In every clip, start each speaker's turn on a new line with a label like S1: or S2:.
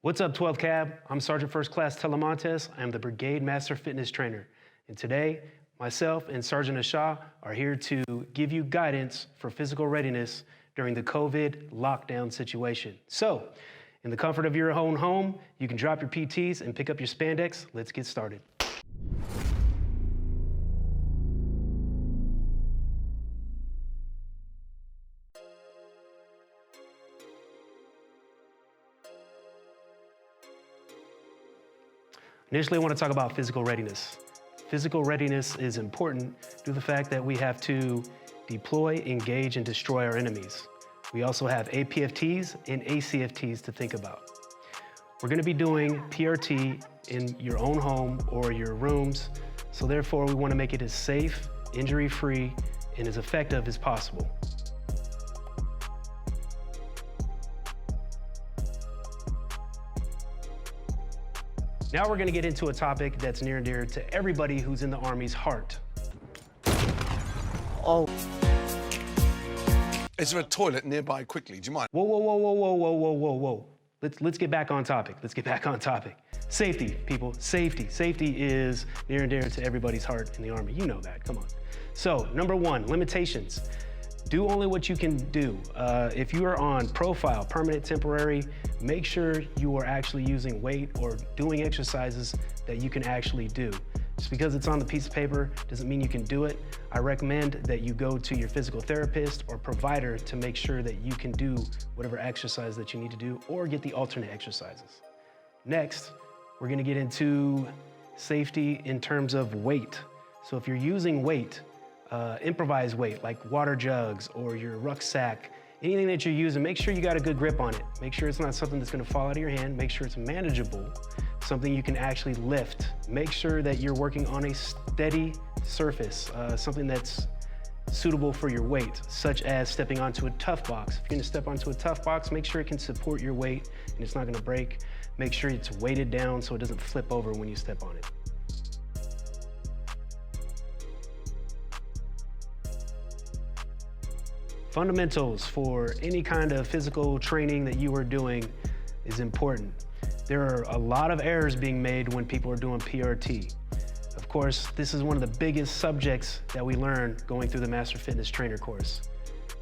S1: What's up, 12 Cab? I'm Sergeant First Class Talamantes. I'm the Brigade Master Fitness Trainer. And today, myself and Sergeant Ashaw are here to give you guidance for physical readiness during the COVID lockdown situation. So, in the comfort of your own home, you can drop your PTs and pick up your spandex. Let's get started. Initially, I want to talk about physical readiness. Physical readiness is important due to the fact that we have to deploy, engage, and destroy our enemies. We also have APFTs and ACFTs to think about. We're going to be doing PRT in your own home or your rooms, so therefore we want to make it as safe, injury-free, and as effective as possible. Now we're going to get into a topic that's near and dear to everybody who's in the Army's heart.
S2: Oh. Is there a toilet nearby quickly? Do you mind?
S1: Whoa. Let's get back on topic. Safety, people, safety. Safety is near and dear to everybody's heart in the Army. You know that, come on. So, number one, limitations. Do only what you can do. If you are on profile, permanent, temporary, make sure you are actually using weight or doing exercises that you can actually do. Just because it's on the piece of paper doesn't mean you can do it. I recommend that you go to your physical therapist or provider to make sure that you can do whatever exercise that you need to do or get the alternate exercises. Next, we're gonna get into safety in terms of weight. So if you're using weight, improvised weight like water jugs or your rucksack, anything that you're using, make sure you got a good grip on it. Make sure it's not something that's gonna fall out of your hand. Make sure it's manageable, something you can actually lift. Make sure that you're working on a steady surface, something that's suitable for your weight, such as stepping onto a tough box. If you're gonna step onto a tough box, make sure it can support your weight and it's not gonna break. Make sure it's weighted down so it doesn't flip over when you step on it. Fundamentals for any kind of physical training that you are doing is important. There are a lot of errors being made when people are doing PRT. Of course, this is one of the biggest subjects that we learn going through the Master Fitness Trainer course,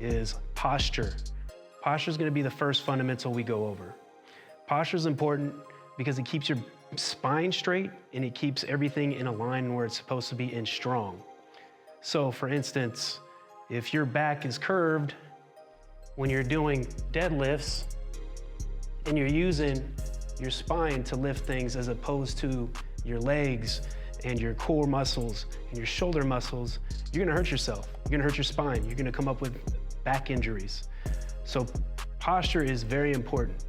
S1: is posture. Posture is going to be the first fundamental we go over. Posture is important because it keeps your spine straight and it keeps everything in a line where it's supposed to be and strong. So, for instance, if your back is curved when you're doing deadlifts and you're using your spine to lift things as opposed to your legs and your core muscles and your shoulder muscles, you're gonna hurt yourself. You're gonna hurt your spine. You're gonna come up with back injuries. So posture is very important.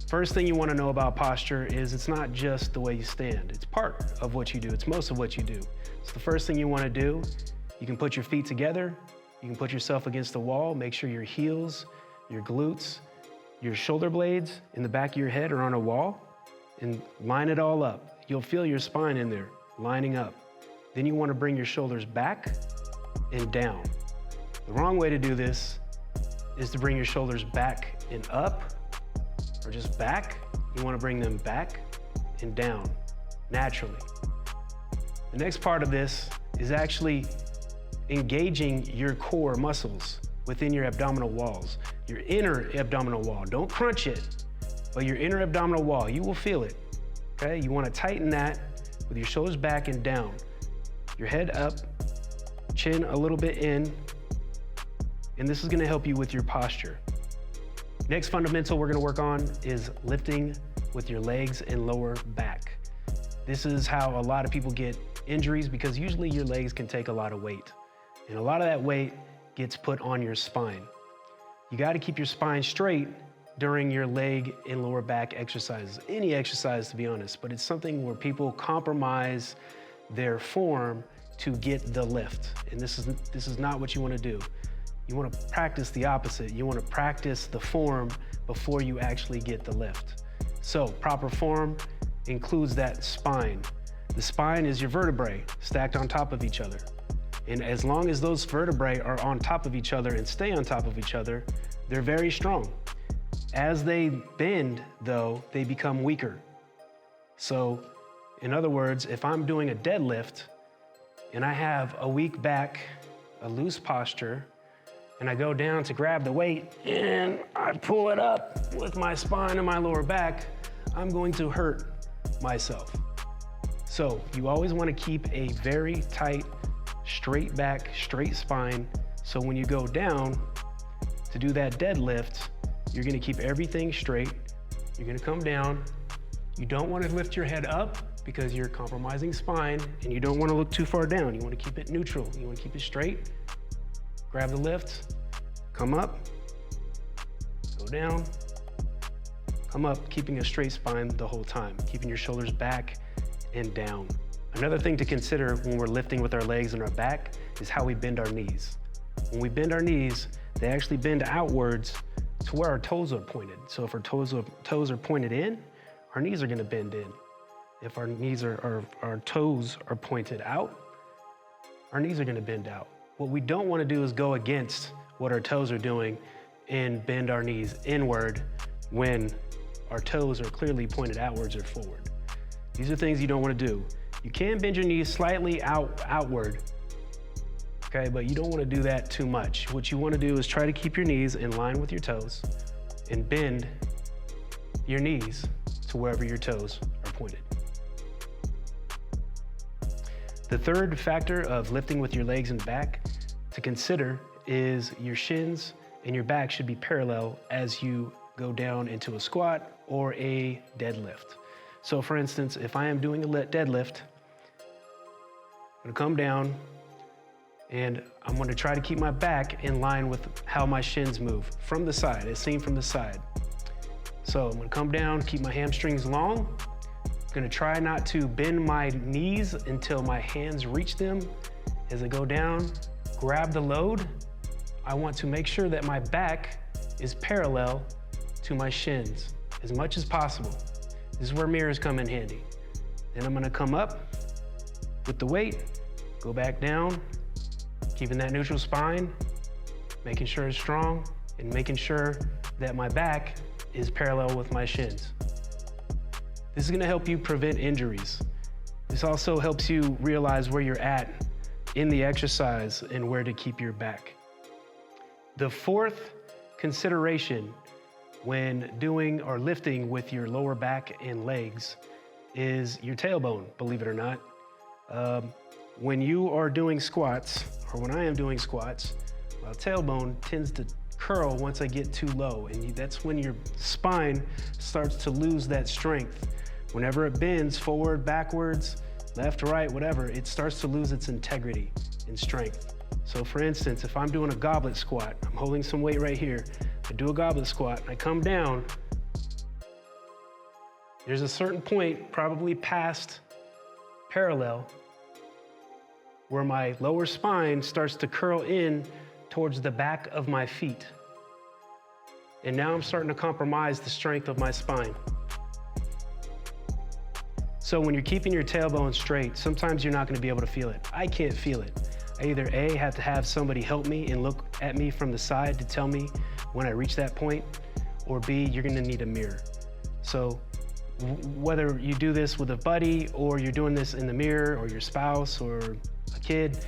S1: First thing you wanna know about posture is it's not just the way you stand. It's part of what you do. It's most of what you do. So the first thing you wanna do, you can put your feet together, you can put yourself against the wall, make sure your heels, your glutes, your shoulder blades in the back of your head are on a wall, and line it all up. You'll feel your spine in there, lining up. Then you want to bring your shoulders back and down. The wrong way to do this is to bring your shoulders back and up, or just back. You want to bring them back and down, naturally. The next part of this is actually engaging your core muscles within your abdominal walls, your inner abdominal wall. Don't crunch it, but your inner abdominal wall, you will feel it, okay? You wanna tighten that with your shoulders back and down, your head up, chin a little bit in, and this is gonna help you with your posture. Next fundamental we're gonna work on is lifting with your legs and lower back. This is how a lot of people get injuries because usually your legs can take a lot of weight. And a lot of that weight gets put on your spine. You gotta keep your spine straight during your leg and lower back exercises. Any exercise, to be honest, but it's something where people compromise their form to get the lift. And this is not what you wanna do. You wanna practice the opposite. You wanna practice the form before you actually get the lift. So proper form includes that spine. The spine is your vertebrae stacked on top of each other. And as long as those vertebrae are on top of each other and stay on top of each other, they're very strong. As they bend, though, they become weaker. So, in other words, if I'm doing a deadlift and I have a weak back, a loose posture, and I go down to grab the weight and I pull it up with my spine and my lower back, I'm going to hurt myself. So you always want to keep a very tight, straight back, straight spine. So when you go down to do that deadlift, you're going to keep everything straight. You're going to come down. You don't want to lift your head up because you're compromising spine, and you don't want to look too far down. You want to keep it neutral. You want to keep it straight. Grab the lift, come up, go down, come up, keeping a straight spine the whole time, keeping your shoulders back and down. Another thing to consider when we're lifting with our legs and our back is how we bend our knees. When we bend our knees, they actually bend outwards to where our toes are pointed. So if our toes are pointed in, our knees are gonna bend in. If our toes are pointed out, our knees are gonna bend out. What we don't wanna do is go against what our toes are doing and bend our knees inward when our toes are clearly pointed outwards or forward. These are things you don't wanna do. You can bend your knees slightly outward, okay, but you don't wanna do that too much. What you wanna do is try to keep your knees in line with your toes and bend your knees to wherever your toes are pointed. The third factor of lifting with your legs and back to consider is your shins and your back should be parallel as you go down into a squat or a deadlift. So for instance, if I am doing a deadlift, I'm gonna come down and I'm gonna try to keep my back in line with how my shins move from the side, as seen from the side. So I'm gonna come down, keep my hamstrings long. I'm gonna try not to bend my knees until my hands reach them. As I go down, grab the load. I want to make sure that my back is parallel to my shins as much as possible. This is where mirrors come in handy. Then I'm gonna come up with the weight, go back down, keeping that neutral spine, making sure it's strong, and making sure that my back is parallel with my shins. This is gonna help you prevent injuries. This also helps you realize where you're at in the exercise and where to keep your back. The fourth consideration when doing or lifting with your lower back and legs is your tailbone, believe it or not. When you are doing squats, or when I am doing squats, my tailbone tends to curl once I get too low, and that's when your spine starts to lose that strength. Whenever it bends forward, backwards, left, right, whatever, it starts to lose its integrity and strength. So for instance, if I'm doing a goblet squat, I'm holding some weight right here, I do a goblet squat, and I come down, there's a certain point, probably past parallel, where my lower spine starts to curl in towards the back of my feet. And now I'm starting to compromise the strength of my spine. So when you're keeping your tailbone straight, sometimes you're not gonna be able to feel it. I can't feel it. I either A, have to have somebody help me and look at me from the side to tell me when I reach that point, or B, you're gonna need a mirror. So whether you do this with a buddy or you're doing this in the mirror or your spouse or a kid,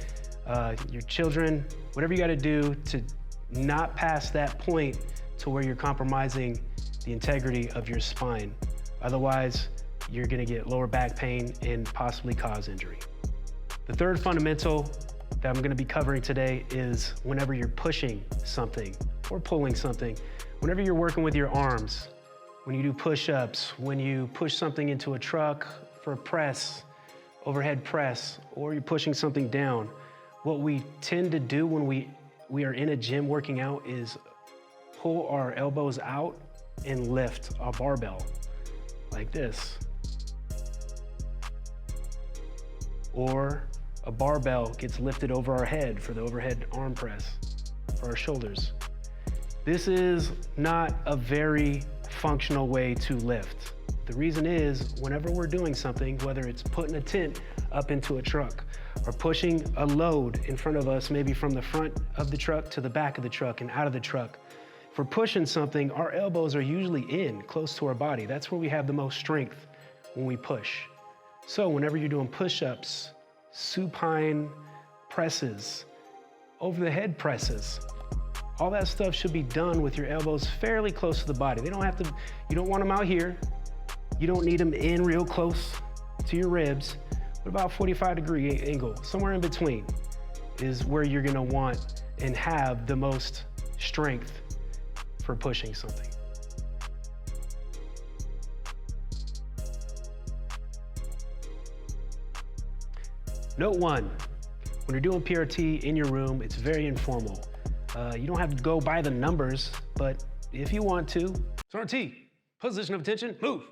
S1: your children, whatever you gotta do to not pass that point to where you're compromising the integrity of your spine. Otherwise, you're gonna get lower back pain and possibly cause injury. The third fundamental that I'm gonna be covering today is whenever you're pushing something or pulling something, whenever you're working with your arms, when you do push-ups, when you push something into a truck for a press, overhead press, or you're pushing something down, what we tend to do when we are in a gym working out is pull our elbows out and lift a barbell like this. Or a barbell gets lifted over our head for the overhead arm press for our shoulders. This is not a very functional way to lift. The reason is whenever we're doing something, whether it's putting a tent up into a truck or pushing a load in front of us, maybe from the front of the truck to the back of the truck and out of the truck, For pushing something, our elbows are usually in, close to our body. That's where we have the most strength when we push. So whenever you're doing push-ups, supine presses, over the head presses, all that stuff should be done with your elbows fairly close to the body. They don't have to, you don't want them out here. You don't need them in real close to your ribs, but about 45-degree angle, somewhere in between is where you're gonna want and have the most strength for pushing something. Note 1, when you're doing PRT in your room, it's very informal. You don't have to go by the numbers, but if you want to, RT, position of attention, move.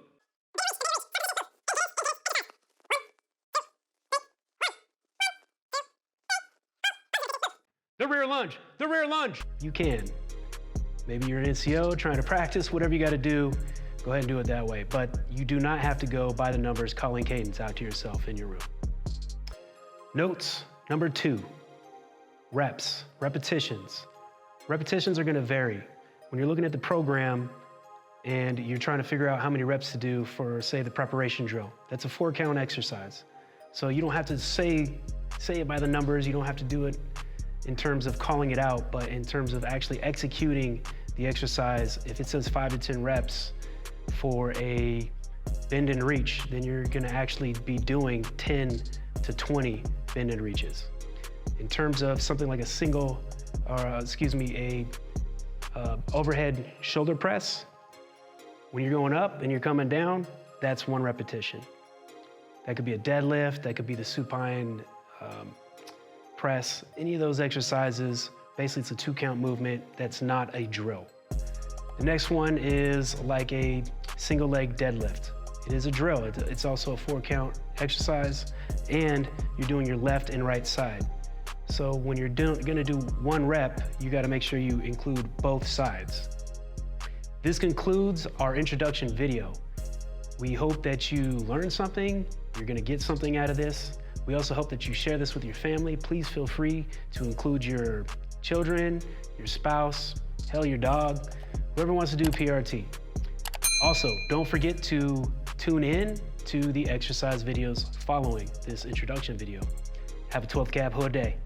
S1: The rear lunge, the rear lunge. You can. Maybe you're an NCO trying to practice, whatever you gotta do, go ahead and do it that way. But you do not have to go by the numbers, calling cadence out to yourself in your room. Notes, number 2, reps, repetitions. Repetitions are gonna vary. When you're looking at the program and you're trying to figure out how many reps to do for, say, the preparation drill, that's a 4-count exercise. So you don't have to say it by the numbers, you don't have to do it in terms of calling it out, but in terms of actually executing the exercise. If it says 5 to 10 reps for a bend and reach, then you're gonna actually be doing 10 to 20 bend and reaches. In terms of something like a single, overhead shoulder press, when you're going up and you're coming down, that's 1 repetition. That could be a deadlift, that could be the supine press, any of those exercises. Basically, it's a 2-count movement that's not a drill. The next one is like a single leg deadlift. It is a drill. It's also a 4-count exercise, and you're doing your left and right side. So when you're gonna do 1 rep, you gotta make sure you include both sides. This concludes our introduction video. We hope that you learned something, you're gonna get something out of this. We also hope that you share this with your family. Please feel free to include your children, your spouse, hell, your dog, whoever wants to do PRT. Also, don't forget to tune in to the exercise videos following this introduction video. Have a 12th Cab Hood day.